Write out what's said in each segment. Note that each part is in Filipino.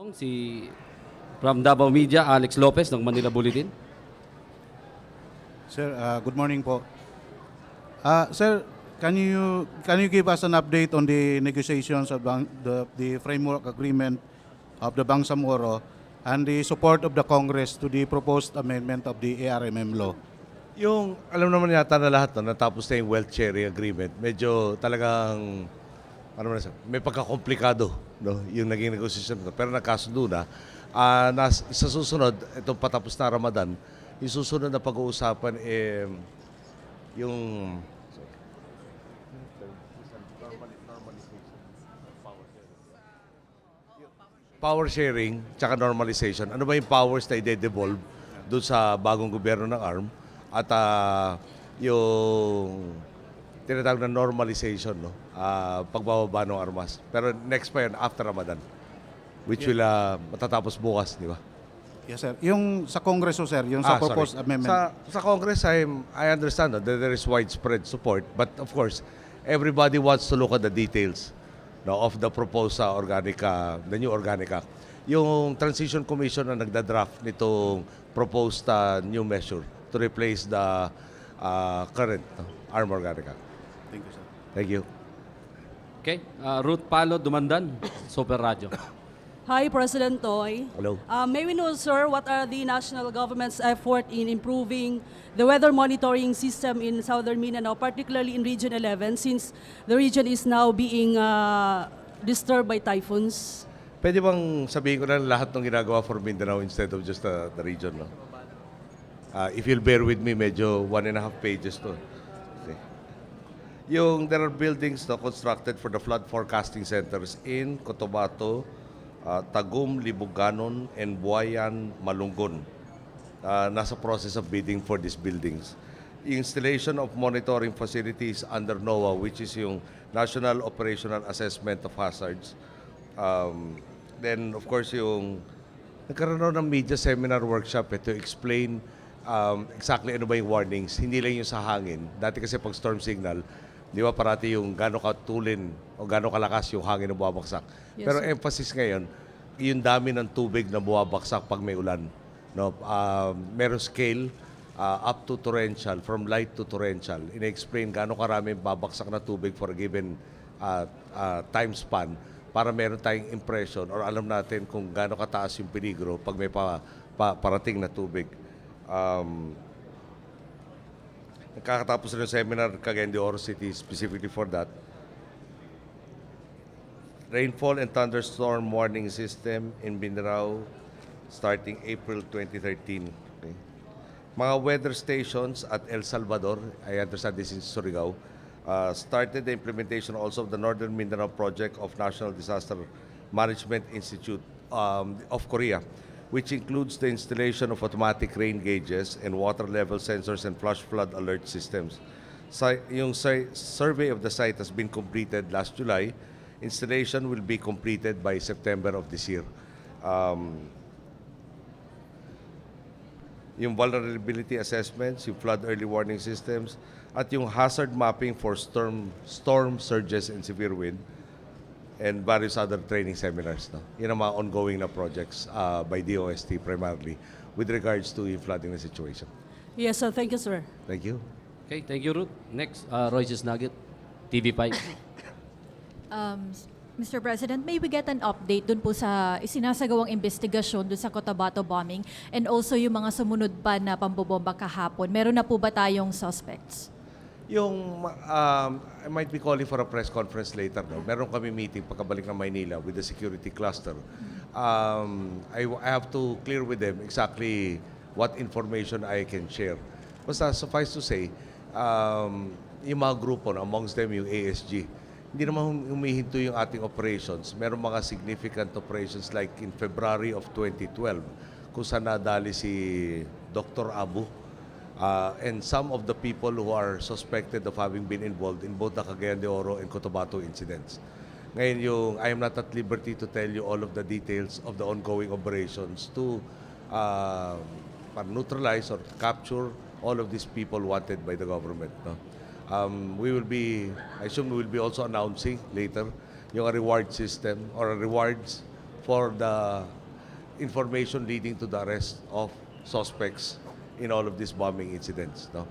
Si from Davao Media, Alex Lopez ng Manila Bulletin. Sir, good morning po. Sir, can you give us an update on the negotiations of the framework agreement of the Bangsamoro and the support of the Congress to the proposed amendment of the ARMM law? Yung, alam naman yata na lahat, no, natapos na yung wealth sharing agreement. Medyo talagang, may pagkakomplikado, no, yung naging negosasyon. Pero nagkasundo na. Sa susunod, itong patapos na Ramadan, yung susunod na pag-uusapan, yung power sharing tsaka normalization. Ano ba yung powers na i-devolve doon sa bagong gobyerno ng ARM? At yung tinatawag na normalization, no? Pagbababa ng armas. Pero next pa yun, after Ramadan, which will matatapos bukas, di ba? Yes, sir. Yung sa Congress, sir, yung sa proposed amendment. Sa Congress, I understand that there is widespread support, but of course, everybody wants to look at the details, no, of the proposed the new organic act. Yung Transition Commission na nagda-draft nitong proposed new measure to replace the current ARM organic act. Thank you, sir. Thank you. Okay, Ruth Palo Dumandan, Super Radio. Hi, President Toy. Hello. May we know, sir, what are the national government's effort in improving the weather monitoring system in Southern Mindanao, particularly in Region 11, since the region is now being disturbed by typhoons? Pwede bang sabihin ko na lahat ng ginagawa for Mindanao instead of just the region, no? If you'll bear with me, medyo 1.5 pages to. Okay. There are buildings na constructed for the flood forecasting centers in Cotabato, Tagum, Libuganon, and Buayan, Malungon. Nasa process of bidding for these buildings. Installation of monitoring facilities under NOAA, which is yung National Operational Assessment of Hazards. Then, of course, nagkaroon ng media seminar workshop to explain exactly ano ba yung warnings. Hindi lang yung sa hangin. Dati kasi pag storm signal, di ba parati yung gano'ng katulin o gano'ng kalakas yung hangin na buwabagsak. Yes, Pero sir. emphasis ngayon, yung dami ng tubig na buwabagsak pag may ulan. No? Meron scale up to torrential, from light to torrential. Ina-explain gano'ng karami babagsak na tubig for a given time span para meron tayong impression or alam natin kung gaano kataas yung peligro pag may parating na tubig. Nakakatapos rin yung seminar Cagayan de Oro City specifically for that. Rainfall and thunderstorm warning system in Mindanao starting April 2013. Okay. Mga weather stations at El Salvador, I understand this is Surigao, started the implementation also of the Northern Mindanao Project of National Disaster Management Institute of Korea, which includes the installation of automatic rain gauges and water level sensors and flash flood alert systems. Yung survey of the site has been completed last July. Installation will be completed by September of this year. Yung vulnerability assessments, yung flood early warning systems, at yung hazard mapping for storm surges and severe wind, and various other training seminars. No? Yun ang mga ongoing na projects by DOST primarily with regards to yung flooding na situation. Yes, sir. Thank you, sir. Thank you. Okay, thank you, Ruth. Next, Royces Nugget, TV5. Mr. President, may we get an update dun po sa isinasagawang investigasyon dun sa Cotabato bombing and also yung mga sumunod pa na pambobomba kahapon? Meron na po ba tayong suspects? I might be calling for a press conference later. No? Meron kami meeting pagkabalik ng Maynila with the security cluster. I have to clear with them exactly what information I can share. Basta suffice to say, yung mga grupo, no, amongst them yung ASG, hindi naman humihinto yung ating operations. Meron mga significant operations like in February of 2012 kung saan nadali si Dr. Abu and some of the people who are suspected of having been involved in both the Cagayan de Oro and Cotabato incidents. Ngayon, I am not at liberty to tell you all of the details of the ongoing operations to neutralize or capture all of these people wanted by the government. No? I assume we will be also announcing later yung reward system or rewards for the information leading to the arrest of suspects in all of these bombing incidents. No?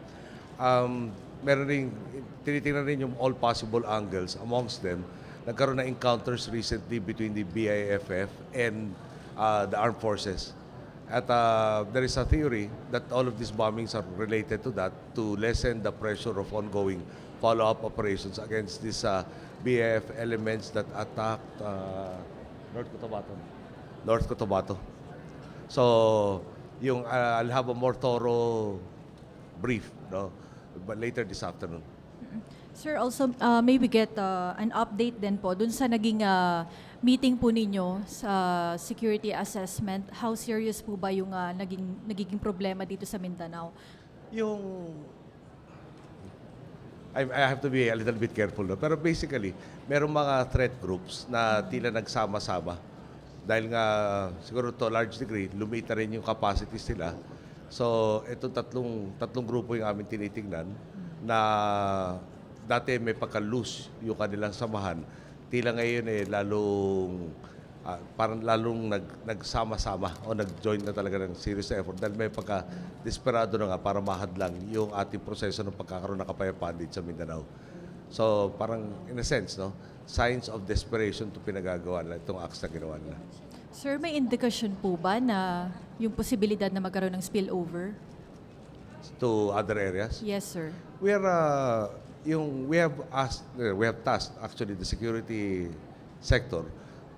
Meron rin, tinitingnan rin yung all possible angles. Amongst them, nagkaroon na encounters recently between the BIFF and the armed forces. At there is a theory that all of these bombings are related to that to lessen the pressure of ongoing follow-up operations against these BIF elements that attacked North Cotabato. So, yung I'll have a more thorough brief, no, but later this afternoon. Sir, also maybe get an update din po dun sa naging meeting po ninyo sa security assessment. How serious po ba yung nagiging problema dito sa Mindanao? Yung I have to be a little bit careful, no? Pero basically, merong mga threat groups na tila nagsama-sama. Dahil nga, siguro to a large degree, lumita rin yung capacities nila. So, itong tatlong grupo yung aming tinitingnan na dati may pagka-loose yung kanilang samahan. Tila ngayon parang lalong nagsama-sama o nag-join na talaga ng serious effort dahil may pagka-desperado na nga para mahadlang yung ating proseso ng pagkakaroon ng kapayapaan dito sa Mindanao. So, parang in a sense, no, signs of desperation to pinagagawa nila itong acts na ginawa nila. Sir, may indikasyon po ba na yung posibilidad na magkaroon ng spillover? To other areas? Yes, sir. We have tasked actually the security sector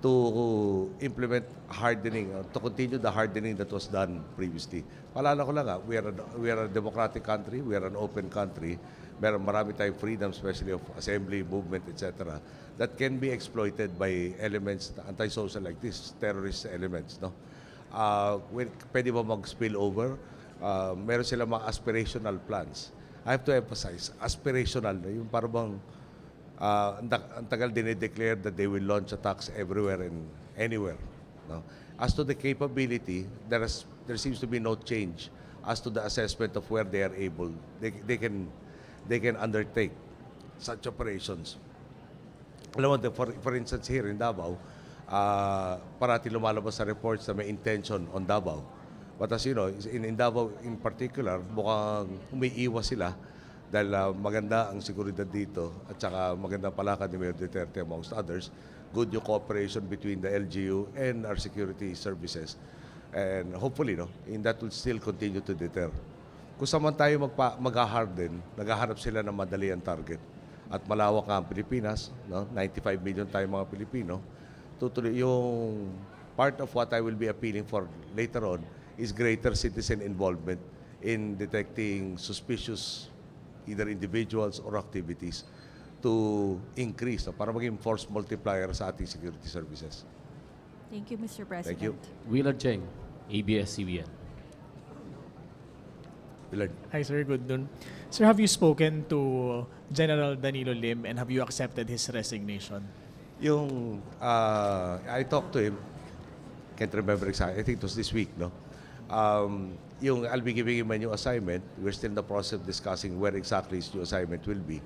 to implement hardening, to continue the hardening that was done previously. Paalala ko lang we are a democratic country, we are an open country. Marami tayong freedom, especially of assembly, movement, etc. that can be exploited by elements antisocial like this, terrorist elements. No? Pwede ba mag-spill over? Meron silang mga aspirational plans. I have to emphasize, aspirational. Yung parang ang tagal dinideclare that they will launch attacks everywhere and anywhere. No? As to the capability, there seems to be no change as to the assessment of where they are able. They can undertake such operations. Alam mo, for instance here in Davao, parati lumalabas sa reports na may intention on Davao. But as you know, in Davao in particular, mukhang umiiwas sila dahil maganda ang seguridad dito at saka maganda palakad ni Mayor Duterte amongst others. Good yung cooperation between the LGU and our security services. And hopefully, no, that will still continue to deter. Kung saman tayo mag-harden, naghahanap sila ng madali ang target. At malawak nga ang Pilipinas, no? 95 million tayo mga Pilipino. Tutuloy yung part of what I will be appealing for later on is greater citizen involvement in detecting suspicious either individuals or activities to increase, para maging force multiplier sa ating security services. Thank you, Mr. President. Thank you. Willard Cheng, ABS-CBN. Willard. Hi, sir. Good noon. Sir, have you spoken to General Danilo Lim and have you accepted his resignation? I talked to him, can't remember exactly, I think it was this week, no? I'll be giving him a new assignment. We're still in the process of discussing where exactly his new assignment will be.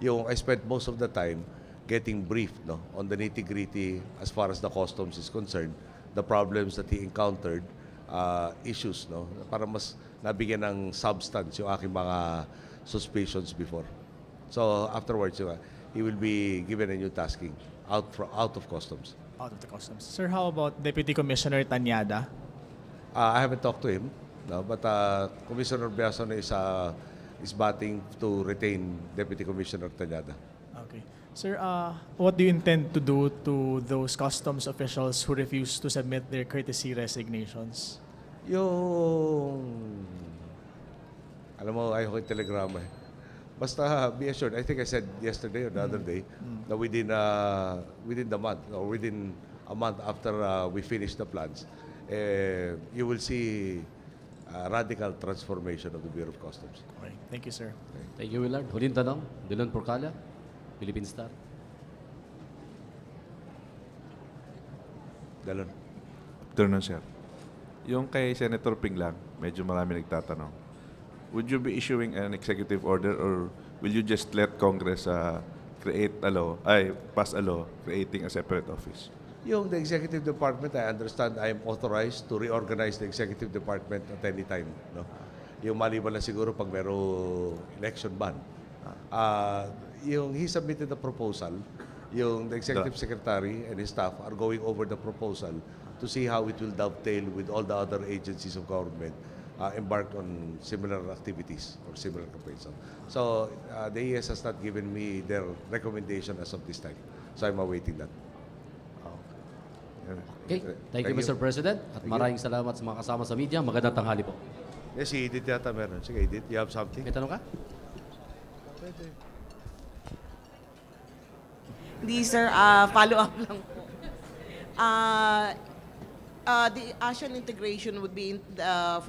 I spent most of the time getting briefed, no, on the nitty-gritty as far as the customs is concerned, the problems that he encountered, issues, no, para mas nabigyan ng substance yung aking mga suspicions before. So afterwards, he will be given a new tasking out of customs. Out of the customs. Sir, how about Deputy Commissioner Tanyada? I haven't talked to him, no, but Commissioner Biason is batting to retain Deputy Commissioner Tanyada. Okay. Sir, what do you intend to do to those customs officials who refuse to submit their courtesy resignations? Alam mo, ayoko yung telegrama eh. Basta be assured, I think I said yesterday or the other day, na within the month, or within a month after we finish the plans, you will see a radical transformation of the Bureau of Customs. Okay. Thank you, sir. Thank you, Willard. Huling tanong, Dylan Porcala, Philippine Star. Dalon. Afternoon, sir. Yung kay Senator Ping lang, medyo marami nagtatanong. Would you be issuing an executive order or will you just let Congress pass a law creating a separate office? Yung the executive department, I understand I am authorized to reorganize the executive department at any time. No? Yung maliban na siguro pag merong election ban. Yung he submitted the proposal, yung the executive secretary and his staff are going over the proposal to see how it will dovetail with all the other agencies of government embarked on similar activities or similar campaigns. So the ES has not given me their recommendation as of this time. So I'm awaiting that. Okay, thank you, Mr. President. At maraming salamat sa mga kasama sa media. Magandang tanghali po. Yes, si Edith yata meron. Sige, Edith, you have something? May tanong ka? Hindi, sir. Follow up lang po. The Asian integration would be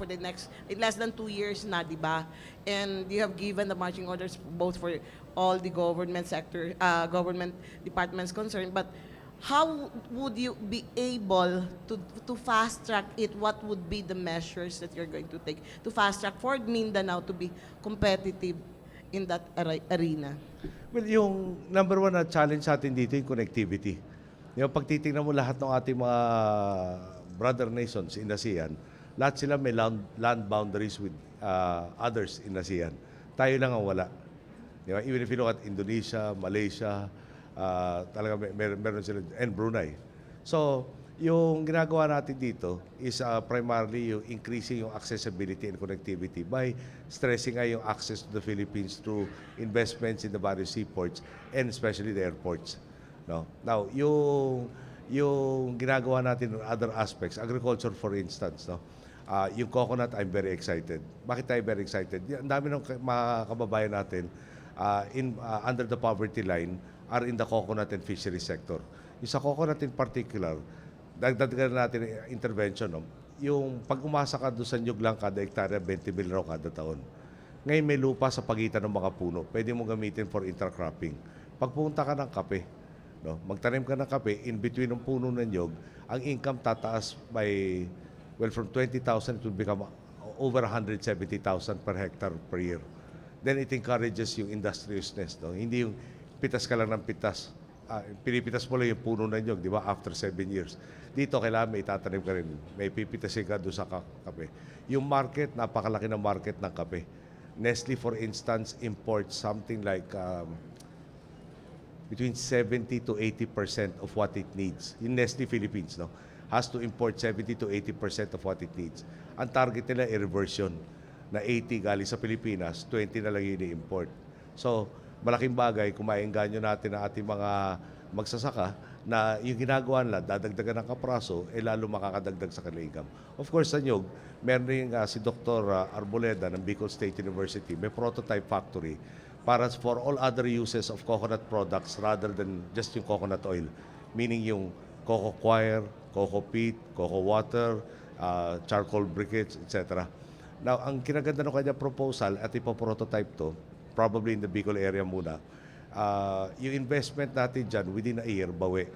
for the next, less than 2 years na, di ba? And you have given the marching orders both for all the government sector, government departments concerned. But how would you be able to fast track it? What would be the measures that you're going to take to fast track for Mindanao to be competitive in that arena? Well, yung number one na challenge sa atin dito yung connectivity. Yung pag titingnan mo lahat ng ating mga brother nations in ASEAN, lahat sila may land boundaries with others in ASEAN. Tayo lang ang wala. Di ba? Even if you look at Indonesia, Malaysia, talaga meron sila, and Brunei. So, yung ginagawa natin dito is primarily yung increasing yung accessibility and connectivity by stressing nga yung access to the Philippines through investments in the various seaports and especially the airports. No? Now, yung ginagawa natin in other aspects, agriculture for instance, no? Yung coconut, I'm very excited. Bakit tayo very excited? Ang dami ng mga kababayan natin under the poverty line are in the coconut and fishery sector. Yung sa coconut in particular, dagdagan natin intervention. No? Yung pag umasa ka doon sa nyug lang kada hektarya, 20 mil raw kada taon. Ngayon may lupa sa pagitan ng mga puno. Pwede mo gamitin for intercropping. Pagpunta ka ng kape, no? Magtanim ka ng kape, in between ng puno ng nyug, ang income tataas by, well, from 20,000 it will become over 170,000 per hectare per year. Then it encourages yung industriousness. No? Hindi yung pitas ka lang ng pitas. Pinipitas mo lang yung puno ng nyug, di ba? After 7 years. Dito, kailangan may itatanim ka rin. May pipitasin ka doon sa kape. Yung market, napakalaki ng market ng kape. Nestle, for instance, imports something like between 70 to 80% of what it needs. In Nestle Philippines, no? Has to import 70 to 80% of what it needs. Ang target nila, i-reverse yun. Na 80 galing sa Pilipinas, 20 na lang yun i-import. So, malaking bagay kung maengganyo natin ang ating mga magsasaka na yung ginagawa nila, dadagdagan ng kapraso, lalo makakadagdag sa kanilang income. Of course, sa nyug, meron rin si Dr. Arboleda ng Bicol State University, may prototype factory para for all other uses of coconut products rather than just yung coconut oil. Meaning yung coco coir, coco peat, coco water, charcoal briquettes, etc. Now, ang kinaganda ng kanya proposal at ipoprototype to, probably in the Bicol area muna, yung investment natin dyan within a year, bawi.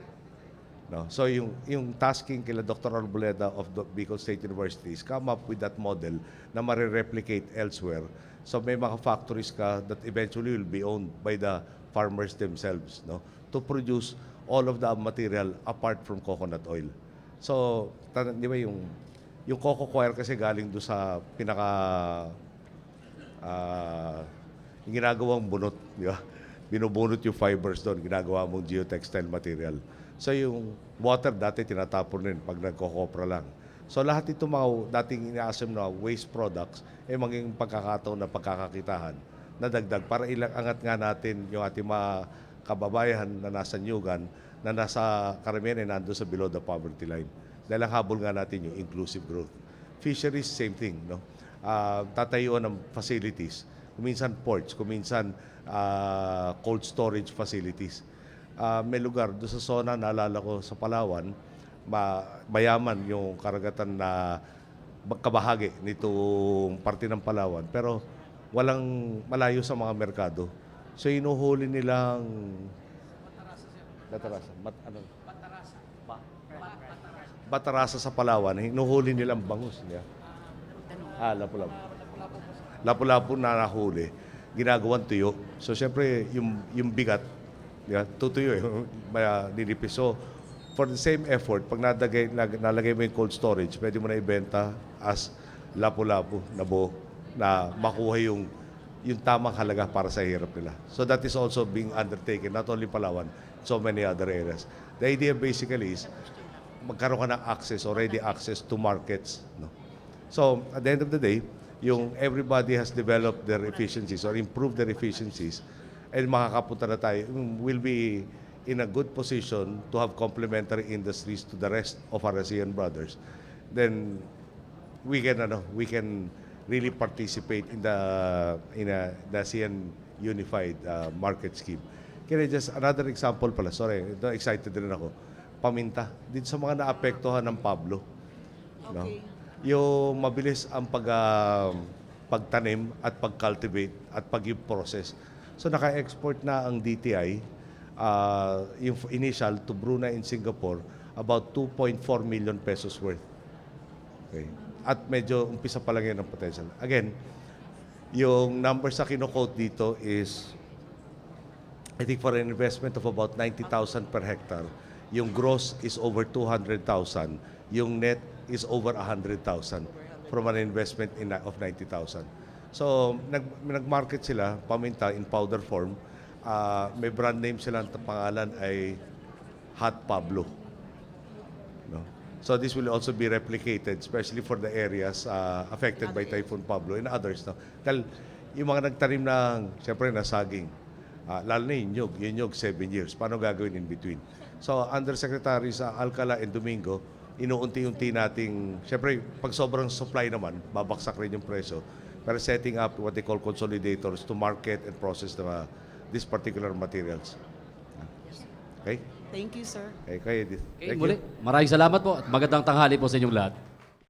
No? So yung tasking kila Dr. Arboleda of the Bicol State University is come up with that model na marireplicate elsewhere. So may mga factories ka that eventually will be owned by the farmers themselves, no? To produce all of the material apart from coconut oil. So, di ba yung coco coir kasi galing do sa pinaka yung ginagawang bunot, di ba? Binubunot yung fibers doon, ginagawa mong geotextile material. So yung water dati tinatapon rin pag nagkokopra lang. So lahat ito mga dating ina-assume na waste products maging pagkakataon na pagkakakitahan na dagdag para angat nga natin yung ating mga kababayan na nasa nyugan na nasa karamihan ay nandun sa below the poverty line. Dahil ang habol nga natin yung inclusive growth. Fisheries, same thing. No? Tatayuan ng facilities. Kuminsan ports, kuminsan cold storage facilities. May lugar doon sa zona, naalala ko sa Palawan, mayaman yung karagatan na kabahagi nitong parte ng Palawan. Pero walang malayo sa mga merkado. So inuhuli nilang... Batarasa sa Palawan. Inuhuli nilang bangus niya. Lapu-lapu. Lapu-lapu na nahuli. Ginagawang tuyo. So siyempre yung bigat, tutuyo nilipis. So for the same effort, pag nalagay mo yung cold storage, pwede mo na ibenta as lapu-lapu na buo na makuha yung tamang halaga para sa hirap nila. So that is also being undertaken, not only Palawan, so many other areas. The idea basically is magkaroon ka ng access or ready access to markets. No? So at the end of the day, yung everybody has developed their efficiencies or improved their efficiencies and makakapunta na tayo, will be in a good position to have complementary industries to the rest of our ASEAN brothers. Then we can really participate in the ASEAN unified market scheme. Kaya just another example pala, sorry, ito excited din ako. Paminta, dito sa mga naapektuhan ng Pablo. No? Okay. Yung mabilis ang pagtanim at pag-cultivate at pag-process. So naka-export na ang DTI, yung initial to Brunei and Singapore, about 2.4 million pesos worth. Okay. At medyo umpisa pa lang yan ang potential. Again, yung numbers sa kino-quote dito is, I think for an investment of about 90,000 per hectare, yung gross is over 200,000, yung net is over 100,000 from an investment of 90,000. So, nag-market sila, paminta in powder form. May brand name sila, ang pangalan ay Hot Pablo. No? So this will also be replicated, especially for the areas affected by Typhoon Pablo and others. No? Dahil yung mga nagtanim ng, siyempre, na saging, lalo na yung nyug, 7 years. Paano gagawin in between? So, Undersecretary sa Alcala and Domingo, inuunti-unti nating, siyempre, pag sobrang supply naman, babaksak rin yung presyo. Pero setting up what they call consolidators to market and process these particular materials. Okay? Thank you, sir. Okay, Edith. Okay, Thank muli, you. maraming salamat po at magandang tanghali po sa inyong lahat.